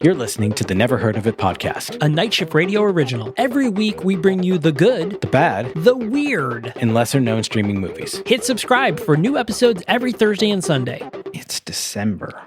You're listening to the Never Heard of It podcast, a Night Shift Radio original. Every week we bring you the good, the bad, the weird, and lesser-known streaming movies. Hit subscribe for new episodes every Thursday and Sunday. It's December,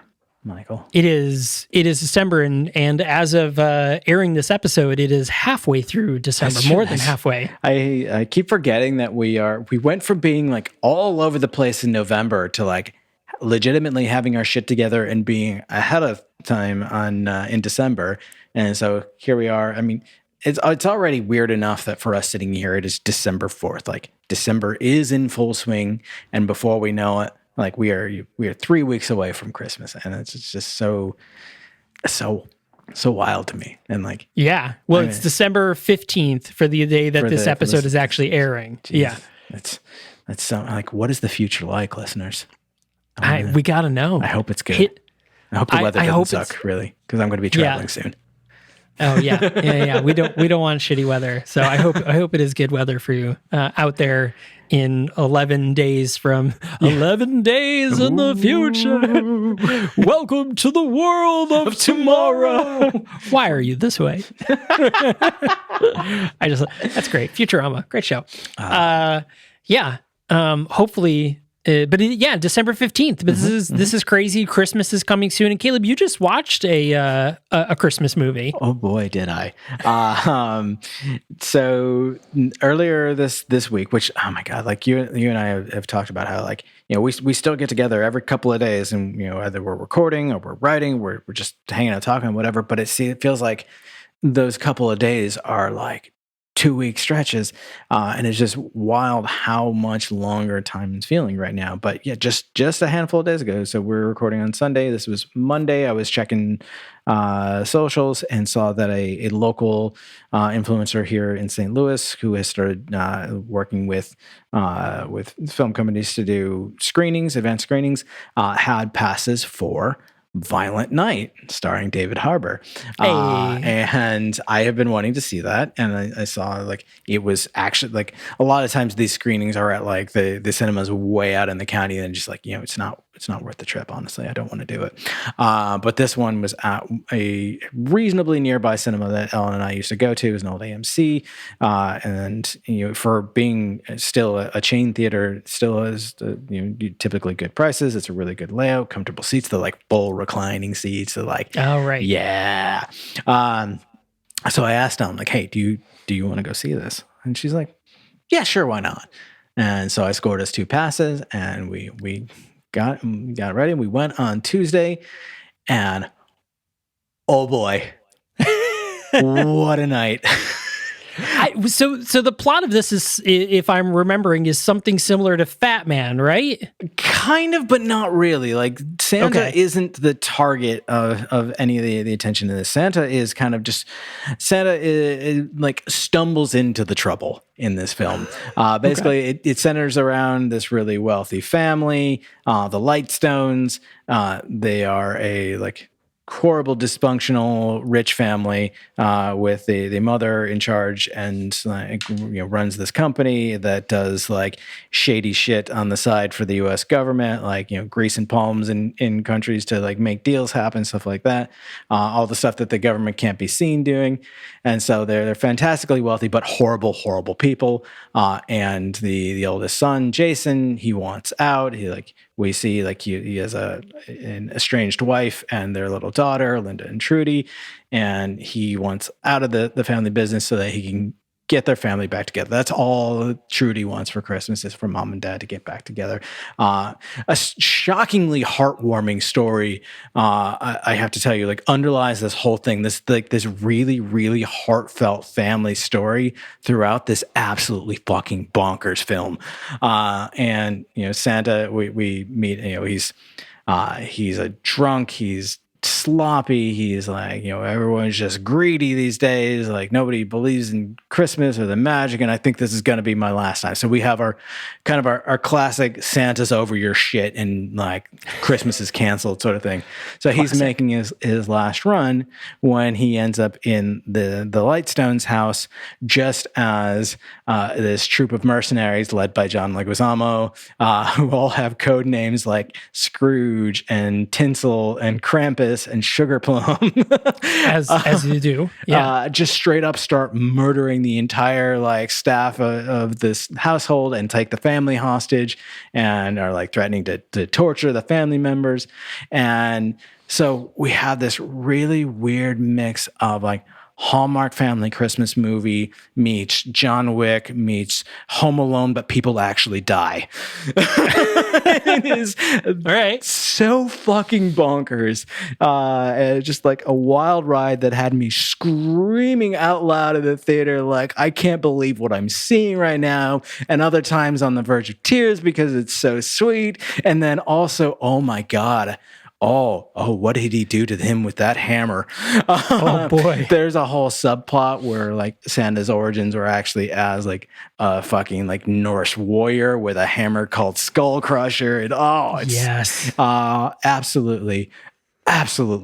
Michael. It is December, and as of airing this episode, it is halfway through December, more than halfway. I keep forgetting that we went from being like all over the place in November to like legitimately having our shit together and being ahead of time on in December. And so here we are. I mean, it's already weird enough that for us sitting here, it is December 4th. Like December is in full swing, and before we know it, like we are 3 weeks away from Christmas, and it's just so wild to me. And like, yeah, well, it's December 15th for the day that this episode is actually airing. Geez, yeah, that's so like, what is the future like, listeners? We gotta know. I hope it's good. I hope the weather doesn't suck, really, because I'm going to be traveling soon. Oh yeah. We don't want shitty weather. So I hope it is good weather for you out there in 11 days from 11 days in the future. Welcome to the world of tomorrow. Why are you this way? That's great. Futurama, great show. Hopefully. December 15th. But this is crazy. Christmas is coming soon. And Caleb, you just watched a Christmas movie. Oh boy, did I! So earlier this week, which, oh my god, like you and I have talked about how, like, you know, we still get together every couple of days, and you know, either we're recording or we're writing, we're just hanging out, talking, whatever. But it feels like those couple of days are like 2-week stretches, and it's just wild how much longer time is feeling right now. But yeah, just a handful of days ago. So we're recording on Sunday. This was Monday. I was checking socials and saw that a local influencer here in St. Louis, who has started working with film companies to do advanced screenings, had passes for Violent Night, starring David Harbour. And I have been wanting to see that. And I saw, like, it was actually, like, a lot of times these screenings are at, like, the cinemas way out in the county, and just, like, you know, it's not worth the trip, honestly. I don't want to do it. But this one was at a reasonably nearby cinema that Ellen and I used to go to. It was an old AMC. And, you know, for being still a chain theater, still has, typically good prices. It's a really good layout, comfortable seats. They're like full reclining seats. They're like, oh, right. Yeah. So I asked Ellen, like, hey, do you want to go see this? And she's like, yeah, sure. Why not? And so I scored us 2 passes, and we got ready. We went on Tuesday, and oh boy, what a night. So the plot of this is, if I'm remembering, is something similar to Fat Man, right? Kind of, but not really. Like, Santa isn't the target of any of the attention in this. Santa is like stumbles into the trouble in this film. Basically, it centers around this really wealthy family, the Lightstones. They are a, like, horrible, dysfunctional, rich family with the mother in charge, and like, you know, runs this company that does like shady shit on the side for the U.S. government, like, you know, greasing palms in countries to like make deals happen, stuff like that. All the stuff that the government can't be seen doing. And so they're fantastically wealthy, but horrible, horrible people. And the oldest son, Jason, he wants out. We see, like, he has an estranged wife and their little daughter, Linda and Trudy, and he wants out of the family business so that he can get their family back together. That's all Trudy wants for Christmas, is for mom and dad to get back together. A shockingly heartwarming story, I have to tell you, like, underlies this whole thing. This really, really heartfelt family story throughout this absolutely fucking bonkers film. And, you know, Santa, we meet, you know, he's a drunk, he's sloppy, he's like, you know, everyone's just greedy these days, like nobody believes in Christmas or the magic, and I think this is going to be my last time. So we have our classic Santa's over your shit and like Christmas is canceled sort of thing. So he's making his last run when he ends up in the Lightstones house, just as this troop of mercenaries led by John Leguizamo, who all have code names like Scrooge and Tinsel and Krampus Lettuce and Sugar Plum, as you do. Yeah. just straight up start murdering the entire like staff of this household and take the family hostage, and are like threatening to torture the family members. And so we have this really weird mix of like Hallmark family Christmas movie meets John Wick meets Home Alone, but people actually die. It is All right. so fucking bonkers. And just like a wild ride that had me screaming out loud in the theater, like, I can't believe what I'm seeing right now. And other times on the verge of tears because it's so sweet. And then also, oh my God. Oh, what did he do to him with that hammer? Oh boy. There's a whole subplot where like Santa's origins were actually as like a fucking like Norse warrior with a hammer called Skull Crusher. And it's yes. Absolutely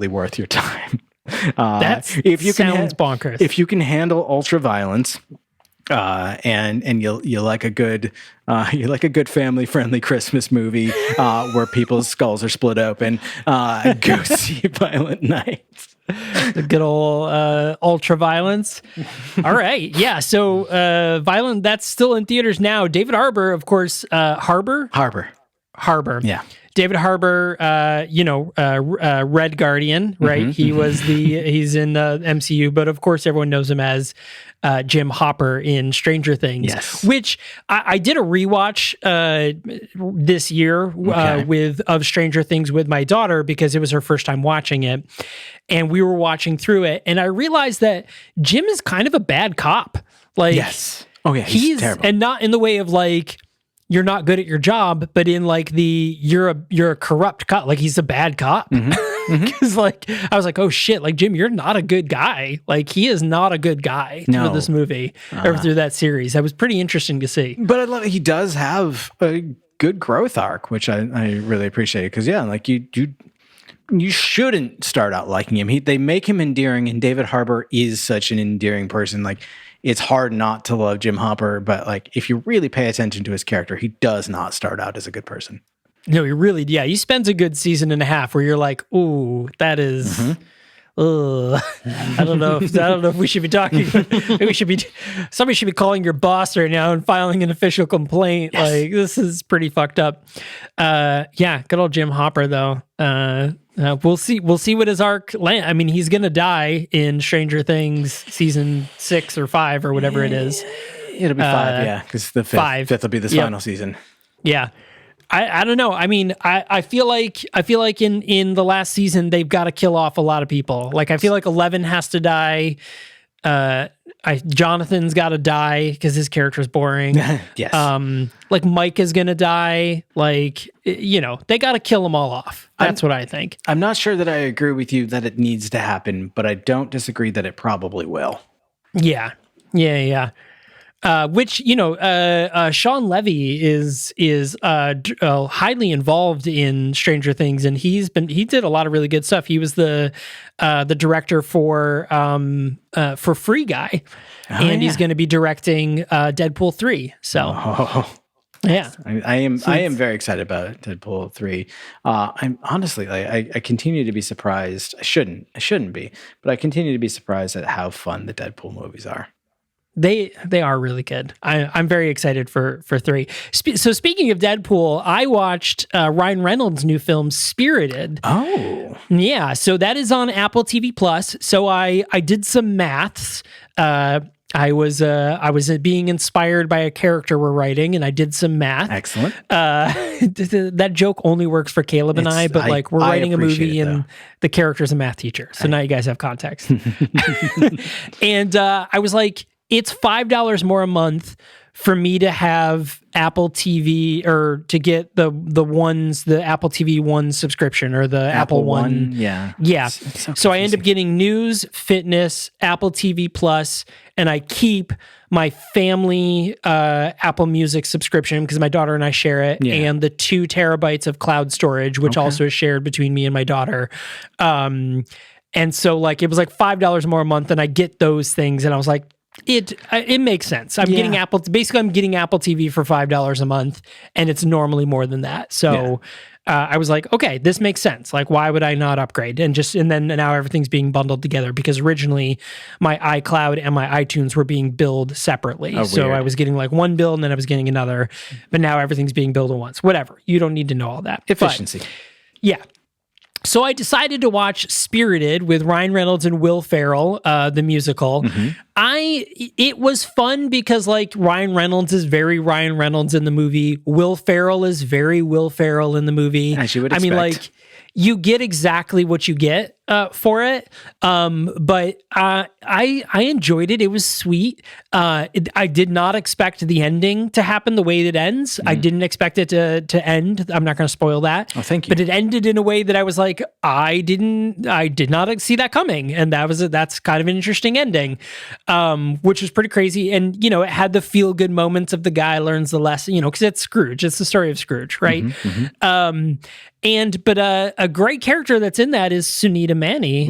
worth your time. That if you sounds bonkers. If you can handle ultra violence, and you like a good family friendly Christmas movie where people's skulls are split open, go see Violent Night. The good old ultra violence. All right, yeah. So Violent, that's still in theaters now. David Harbour, of course. Harbour. Yeah. David Harbour, Red Guardian, right? He's in MCU, but of course everyone knows him as Jim Hopper in Stranger Things. Yes. Which I did a rewatch this year of Stranger Things with my daughter because it was her first time watching it, and we were watching through it, and I realized that Jim is kind of a bad cop. Like, yes. Oh yeah, he's terrible, and not in the way of like, you're not good at your job, but in like you're a corrupt cop. Like, he's a bad cop. Because like, I was like, oh shit, like, Jim, you're not a good guy. Like, he is not a good guy through this movie or through that series. That was pretty interesting to see. But I love it. He does have a good growth arc, which I really appreciate. Because yeah, like you shouldn't start out liking him. They make him endearing, and David Harbour is such an endearing person. Like, it's hard not to love Jim Hopper, but like, if you really pay attention to his character, he does not start out as a good person. No, he spends a good season and a half where you're like, ooh, that is, I don't know if we should be talking. Maybe somebody should be calling your boss right now and filing an official complaint. Yes. Like, this is pretty fucked up. Good old Jim Hopper though. We'll see what his arc land. I mean, he's gonna die in Stranger Things season 6 or 5 or whatever it is. It'll be 5, yeah, because the fifth will be the final season. Yeah. I don't know. I mean, I feel like in the last season they've got to kill off a lot of people. Like, I feel like 11 has to die. Jonathan's got to die because his character's boring. Yes. Like, Mike is gonna die. Like, they got to kill them all off. That's what I think. I'm not sure that I agree with you that it needs to happen, but I don't disagree that it probably will. Yeah. Which Sean Levy is highly involved in Stranger Things, and he did a lot of really good stuff. He was the director for Free Guy, he's going to be directing Deadpool 3. So, yeah, I am very excited about Deadpool 3. I'm honestly, I continue to be surprised. I shouldn't be, but I continue to be surprised at how fun the Deadpool movies are. They are really good. I'm very excited for 3. So speaking of Deadpool, I watched Ryan Reynolds' new film Spirited. Oh, yeah. So that is on Apple TV Plus. So I did some maths. I was being inspired by a character we're writing, and I did some math. Excellent. That joke only works for Caleb and I, but like, we're writing a movie and the character's a math teacher. So now you guys have context. And I was like, it's $5 more a month for me to have Apple TV, or to get the Apple TV One subscription, or the Apple One. Yeah. So I end up getting news, fitness, Apple TV Plus, and I keep my family Apple Music subscription because my daughter and I share it, and the 2 terabytes of cloud storage, which also is shared between me and my daughter. And so like, it was like $5 more a month, and I get those things, and I was like, it makes sense. I'm getting Apple TV for $5 a month, and it's normally more than that. So I was like, okay, this makes sense. Like, why would I not upgrade? And then now everything's being bundled together, because originally my iCloud and my iTunes were being billed separately. So I was getting like one bill and then I was getting another, but now everything's being billed at once. Whatever. You don't need to know all that. Efficiency. But, yeah. So I decided to watch Spirited with Ryan Reynolds and Will Ferrell, the musical. It was fun because like Ryan Reynolds is very Ryan Reynolds in the movie. Will Ferrell is very Will Ferrell in the movie. As you would expect. I mean, like, you get exactly what you get for it. But I enjoyed it. It was sweet. I did not expect the ending to happen the way it ends. I didn't expect it to end. I'm not going to spoil that. Oh, thank you. But it ended in a way that I was like, I did not see that coming. And that's kind of an interesting ending, which was pretty crazy. And, you know, it had the feel good moments of the guy learns the lesson, you know, because it's Scrooge. It's the story of Scrooge, right? But a great character that's in that is Sunita Mani.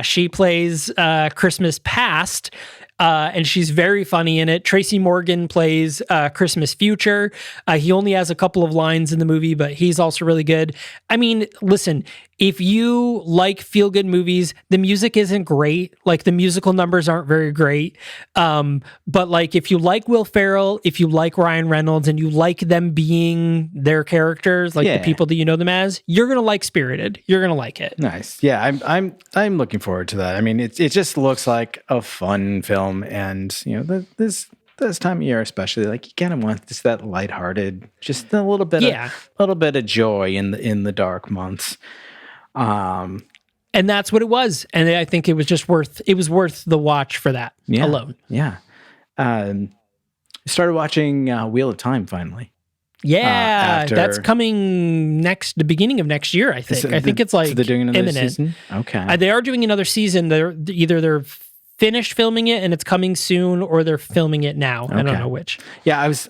She plays Christmas Past. And she's very funny in it. Tracy Morgan plays Christmas Future. He only has a couple of lines in the movie, but he's also really good. I mean, listen, if you like feel-good movies, the music isn't great. Like, the musical numbers aren't very great. But like, if you like Will Ferrell, if you like Ryan Reynolds, and you like them being their characters, like the people that you know them as, you're gonna like Spirited. You're gonna like it. Nice. Yeah, I'm looking forward to that. I mean, it just looks like a fun film, and you know, this time of year especially, like, you kind of want just that lighthearted, just a little bit of joy in the dark months. And that's what it was. And I think it was just worth the watch for that alone. Yeah. Started watching Wheel of Time finally. Yeah, that's coming the beginning of next year, I think. I think it's like they're doing another imminent. Season? Okay. They are doing another season. They're finished filming it and it's coming soon, or they're filming it now. Okay. I don't know which. Yeah, I've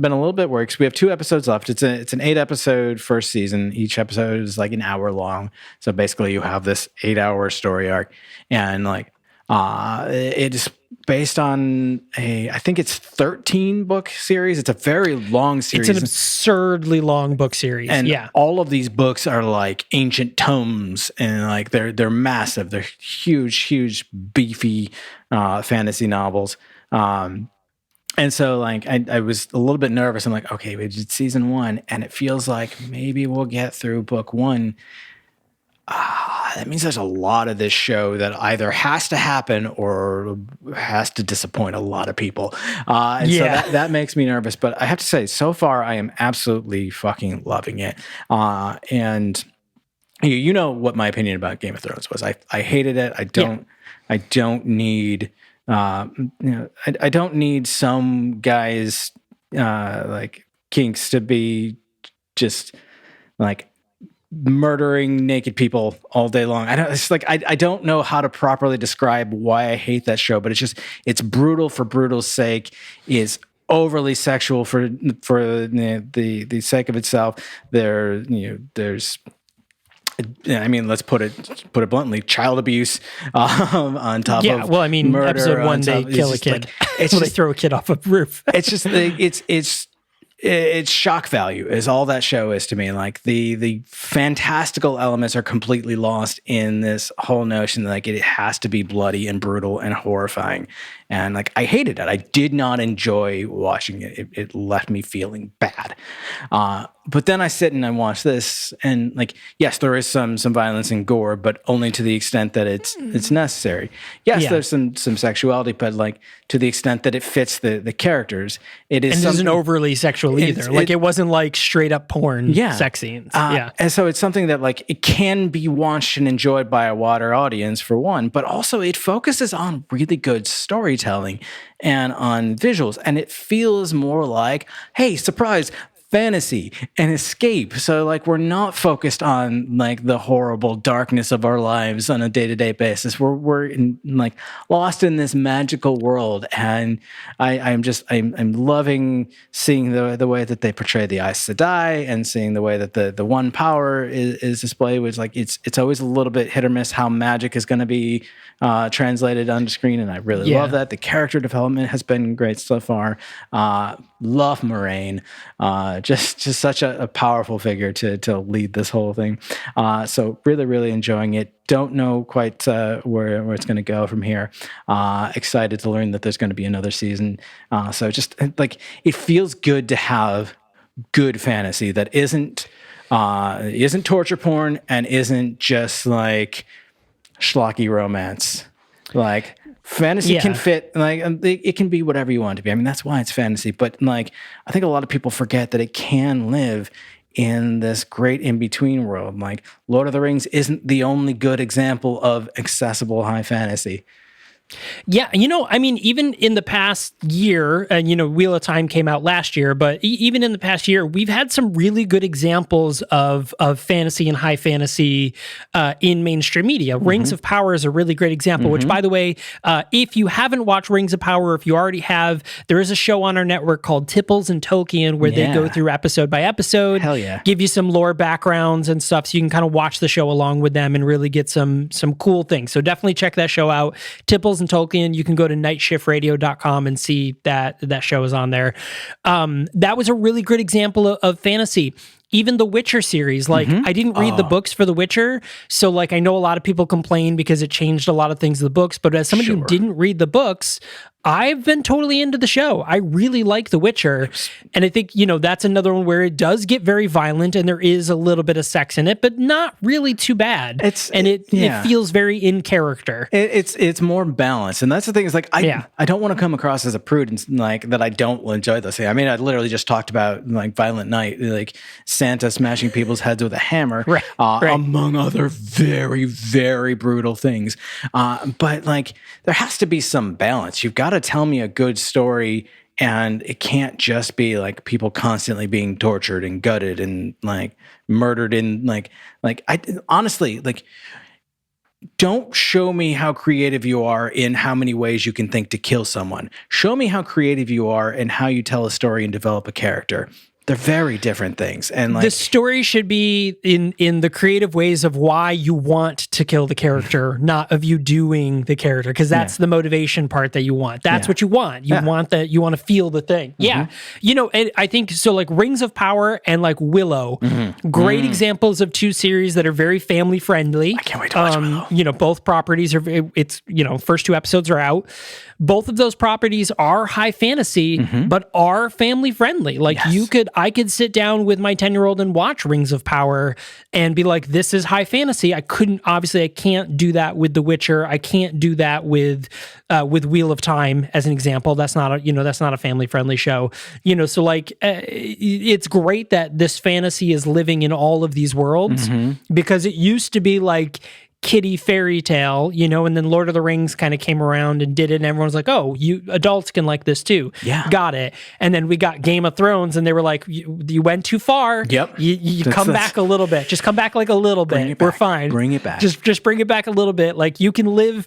been a little bit worried because we have 2 episodes left. It's an 8-episode first season. Each episode is like an hour long. So basically, you have this 8-hour story arc, and like it is based on I think it's 13 book series. It's a very long series. It's an absurdly long book series. And all of these books are like ancient tomes, and like they're massive. They're huge, beefy fantasy novels. And so like I was a little bit nervous. I'm like, okay, we did season 1, and it feels like maybe we'll get through book 1. That means there's a lot of this show that either has to happen or has to disappoint a lot of people. So that makes me nervous. But I have to say, so far, I am absolutely fucking loving it. And you know what my opinion about Game of Thrones was. I hated it. I don't need I don't need some guys like kinks to be just like murdering naked people all day long. I don't know how to properly describe why I hate that show, but it's brutal for brutal's sake. It's overly sexual for the sake of itself. There's I mean, let's put it bluntly, child abuse on top of murder. Well, I mean, episode 1 they kill a kid. They throw a kid off a roof. It's shock value is all that show is to me. Like the fantastical elements are completely lost in this whole notion that like it has to be bloody and brutal and horrifying. And like, I hated it. I did not enjoy watching it. It left me feeling bad. But then I sit and I watch this, and like, yes, there is some violence and gore, but only to the extent that it's necessary. Yes, there's some sexuality, but like to the extent that it fits the characters. It isn't overly sexual either. It wasn't like straight up porn sex scenes. And so it's something that like it can be watched and enjoyed by a wider audience for one, but also it focuses on really good storytelling and on visuals, and it feels more like, hey, surprise, fantasy and escape. So like, we're not focused on like the horrible darkness of our lives on a day-to-day basis. We're like lost in this magical world, and I'm loving seeing the way that they portray the Aes Sedai, and seeing the way that the one power is displayed, which like it's always a little bit hit or miss how magic is going to be translated onto screen, and I really love that. The character development has been great so far. Love Moraine. just such a powerful figure to lead this whole thing. So really, really enjoying it. Don't know quite where it's going to go from here. Excited to learn that there's going to be another season. So just like, it feels good to have good fantasy that isn't torture porn and isn't just like schlocky romance. Like, fantasy can fit, like, it can be whatever you want it to be. I mean, that's why it's fantasy. But like, I think a lot of people forget that it can live in this great in-between world. Like, Lord of the Rings isn't the only good example of accessible high fantasy. Yeah, I mean, even in the past year, and Wheel of Time came out last year, but even in the past year, we've had some really good examples of fantasy and high fantasy in mainstream media. Rings of Power is a really great example, which, by the way, if you haven't watched Rings of Power, if you already have, there is a show on our network called Tipples and Tolkien where they go through episode by episode, give you some lore backgrounds and stuff, so you can kind of watch the show along with them and really get some cool things. So definitely check that show out. Tipples and Tolkien. You can go to nightshiftradio.com and see that show is on there. That was a really good example of fantasy. Even the Witcher series, like, I didn't read the books for The Witcher, so like, I know a lot of people complain because it changed a lot of things in the books, but as somebody who didn't read the books, I've been totally into the show. I really like The Witcher, and I think, that's another one where it does get very violent and there is a little bit of sex in it, but not really too bad. It feels very in character. It's more balanced, and that's the thing, is like, I don't want to come across as a prude and like that I don't enjoy this thing. I mean, I literally just talked about like Violent Night, like Santa smashing people's heads with a hammer, among other very, very brutal things. But like, there has to be some balance. You've got to tell me a good story, and it can't just be like people constantly being tortured and gutted and like murdered in like I honestly, like, don't show me how creative you are in how many ways you can think to kill someone. Show me how creative you are in how you tell a story and develop a character. They're very different things. And like, the story should be in the creative ways of why you want to kill the character, not of you doing the character, because that's the motivation part that you want. That's what you want. You want that. You want to feel the thing. Yeah. And I think so. Like Rings of Power and like Willow, great examples of two series that are very family friendly. I can't wait to watch Willow. Both properties are. It's first two episodes are out. Both of those properties are high fantasy, but are family friendly. Like I could sit down with my 10-year-old and watch Rings of Power and be like, this is high fantasy. I can't do that with The Witcher. I can't do that with Wheel of Time as an example. That's not a family friendly show. So like, it's great that this fantasy is living in all of these worlds, because it used to be like kiddie fairy tale, and then Lord of the Rings kind of came around and did it, and everyone's like, oh, you adults can like this too. Yeah. Got it. And then we got Game of Thrones, and they were like, you went too far. Yep. You come back a little bit. Just come back like a little bit. We're fine. Bring it back. Just bring it back a little bit. Like you can live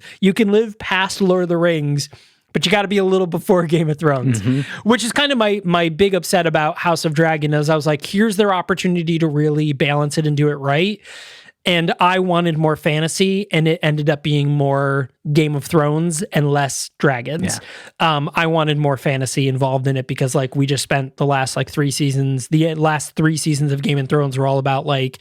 past Lord of the Rings, but you got to be a little before Game of Thrones, which is kind of my big upset about House of Dragon. Is I was like, here's their opportunity to really balance it and do it right. And I wanted more fantasy, and it ended up being more Game of Thrones and less dragons. Yeah. I wanted more fantasy involved in it because, like, we just spent the last three seasons of Game of Thrones were all about like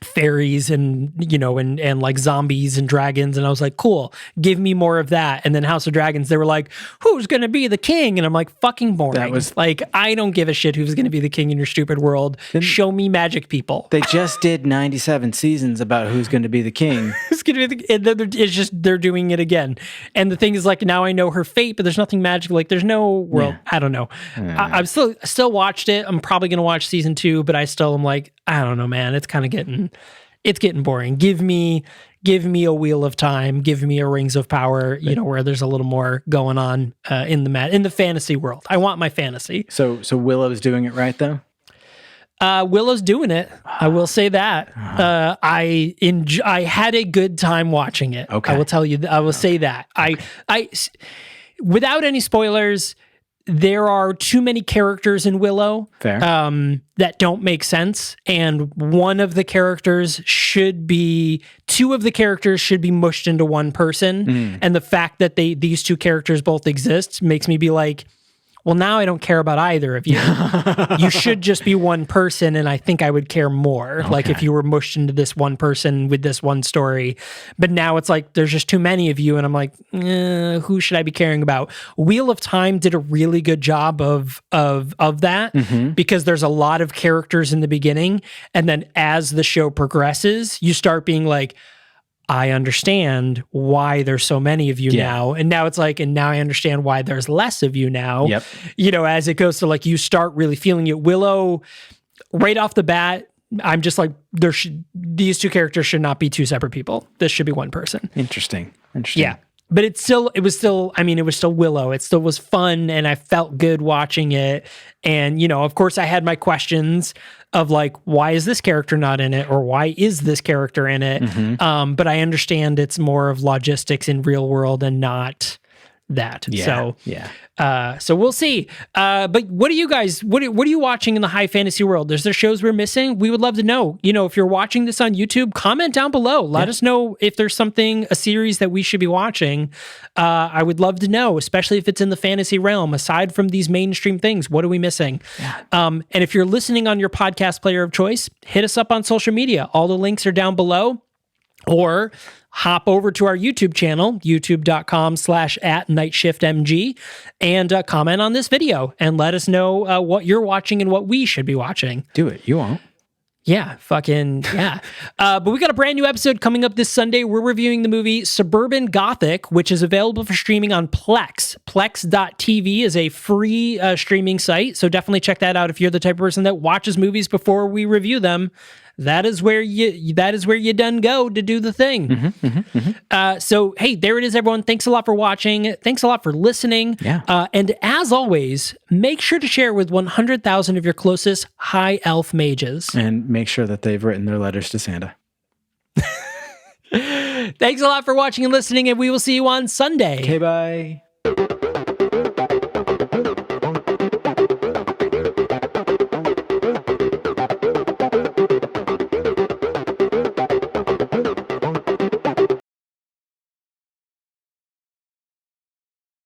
fairies and and like zombies and dragons, and I was like, cool, give me more of that. And then House of Dragons, they were like, who's gonna be the king? And I'm like, fucking boring. That was like, I don't give a shit who's gonna be the king in your stupid world. Show me magic people. They just did 97 seasons about who's gonna be the king. Who's gonna be it's just they're doing it again. And the thing is, like, now I know her fate, but there's nothing magical. Like, there's no world. I don't know. I've still watched it. I'm probably gonna watch season 2, but I still am like, I don't know, man. It's kind of getting boring. Give me a Wheel of Time. Give me a Rings of Power. Where there's a little more going on in the fantasy world. I want my fantasy. So Willow's doing it right though. Willow's doing it. I will say that. I had a good time watching it. Okay. I will tell you. I will say that. I without any spoilers, there are too many characters in Willow that don't make sense, and two of the characters should be mushed into one person. And the fact that these two characters both exist makes me be like, well, now I don't care about either of you. You should just be one person, and I think I would care more. Okay. Like if you were mushed into this one person with this one story. But now it's like there's just too many of you, and I'm like, who should I be caring about? Wheel of Time did a really good job of that, because there's a lot of characters in the beginning, and then as the show progresses, you start being like, I understand why there's so many of you now. And now it's like, and now I understand why there's less of you now. Yep. You know, as it goes to like, you start really feeling it. Willow, right off the bat, I'm just like, these two characters should not be two separate people. This should be one person. Interesting. Yeah. But it was still Willow. It still was fun, and I felt good watching it. And, you know, of course I had my questions of like, why is this character not in it? Or why is this character in it? But I understand it's more of logistics in real world and not that. So we'll see. But what are you guys, what are you watching in the high fantasy world? Is there shows we're missing? We would love to know. You know, if you're watching this on YouTube, comment down below. Let us know if there's a series that we should be watching. I would love to know, especially if it's in the fantasy realm. Aside from these mainstream things, what are we missing? And if you're listening on your podcast player of choice, hit us up on social media. All the links are down below. Or hop over to our YouTube channel, youtube.com/@nightshiftmg, and comment on this video and let us know what you're watching and what we should be watching. Do it. You won't. Yeah, fucking yeah. But we got a brand new episode coming up this Sunday. We're reviewing the movie Suburban Gothic, which is available for streaming on Plex. Plex.tv is a free streaming site, so definitely check that out if you're the type of person that watches movies before we review them. That is where you done go to do the thing. So, hey, there it is, everyone. Thanks a lot for watching. Thanks a lot for listening. And as always, make sure to share with 100,000 of your closest high elf mages. And make sure that they've written their letters to Santa. Thanks a lot for watching and listening, and we will see you on Sunday. Okay, bye.